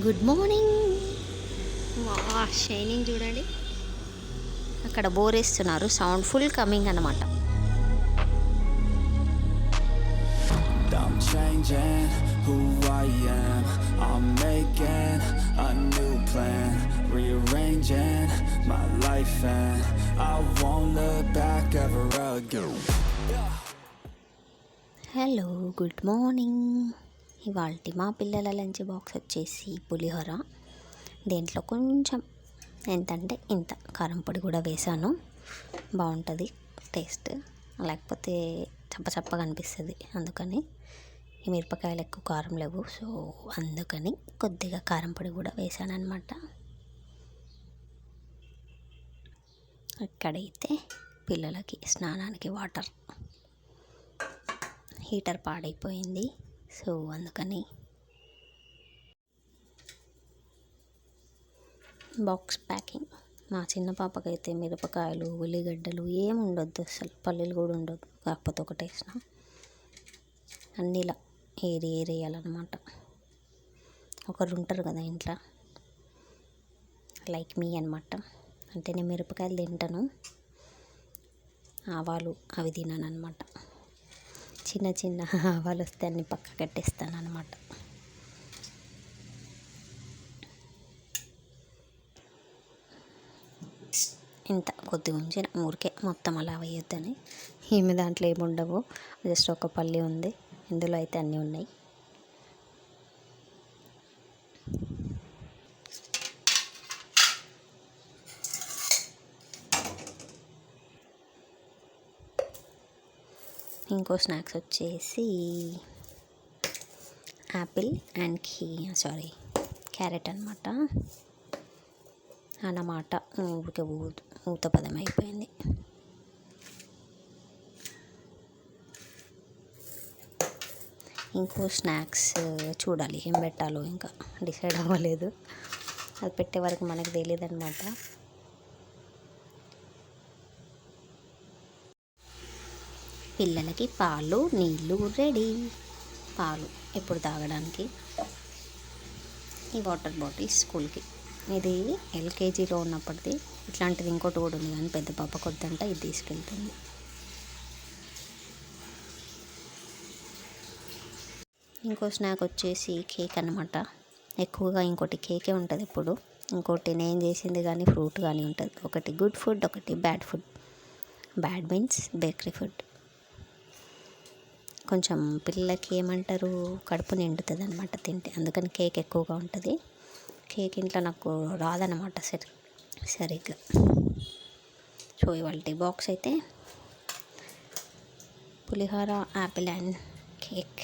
Good morning. Shining చూడండి. అక్కడ bore వేస్తున్నారు, సౌండ్ ఫుల్ కమింగ్ అన్నమాట. I'm changing who I am. I'm making a new plan, rearranging my life and I won't look back ever again. Hello, good morning. ఇవాళ మా పిల్లల lunch box వచ్చేసి పులిహోర. దేంట్లో కొంచెం ఎంతంటే ఇంత కారం పొడి కూడా వేసాను. బాగుంటుంది టేస్ట్, లేకపోతే చప్పచప్పగా అనిపిస్తుంది. అందుకని ఈ మిరపకాయలు ఎక్కువ కారం లేవు, సో అందుకని కొద్దిగా కారం పొడి కూడా వేసాను అనమాట. ఇక్కడైతే పిల్లలకి స్నానానికి వాటర్, హీటర్ పాడైపోయింది, సో అందుకని బాక్స్ ప్యాకింగ్. మా చిన్న పాపకైతే మిరపకాయలు, ఉల్లిగడ్డలు ఏమి ఉండొద్దు, అసలు పల్లీలు కూడా ఉండొద్దు. కాకపోతే ఒకటి వేసిన అన్నిలా ఏరేయాలన్నమాట. ఒకరు ఉంటారు కదా ఇంట్లో, లైక్ మీ అనమాట. అంటే నేను మిరపకాయలు తింటాను, ఆవాలు అవి తినాను అనమాట. చిన్న చిన్న ఆవాలు వస్తే అన్ని పక్క కట్టేస్తాను అనమాట. ఇంత కొద్దిగా ఉంచిన ఊరికే, మొత్తం అలా వేయొద్దని. ఈమె దాంట్లో ఏముండవు, జస్ట్ ఒక పల్లి ఉంది, ఇందులో అయితే అన్నీ ఉన్నాయి. ఇంకో స్నాక్స్ వచ్చేసి యాపిల్ అండ్ క్యారెట్ అనమాట. అన్నమాట ఊరికే ఊత పదం అయిపోయింది. ఇంకో స్నాక్స్ చూడాలి ఏం పెట్టాలో, ఇంకా డిసైడ్ అవ్వలేదు. అది పెట్టే వరకు మనకు తెలియదు అనమాట. పిల్లలకి పాలు నీళ్ళు రెడీ. పాలు ఎప్పుడు తాగడానికి. ఈ వాటర్ బాటిల్ స్కూల్కి. ఇది ఎల్కేజీలో ఉన్నప్పటిది. ఇట్లాంటిది ఇంకోటి కూడా ఉంది, కానీ పెద్ద పాప కొద్దంట ఇది తీసుకెళ్తుంది. ఇంకో స్నాక్ వచ్చేసి కేక్ అన్నమాట. ఎక్కువగా ఇంకోటి కేకే ఉంటుంది ఇప్పుడు. ఇంకోటి నేను చేసింది కానీ ఫ్రూట్ కానీ ఉంటుంది. ఒకటి గుడ్ ఫుడ్, ఒకటి bad food. Bad means bakery food. కొంచెం పిల్లలకి ఏమంటారు, కడుపు నిండుతుంది అనమాట తింటే, అందుకని కేక్ ఎక్కువగా ఉంటుంది. కేక్ ఇంట్లో నాకు రాదన్నమాట సరిగ్గా. సో ఇవాళ బాక్స్ అయితే పులిహోర, యాపిల్ అండ్ కేక్.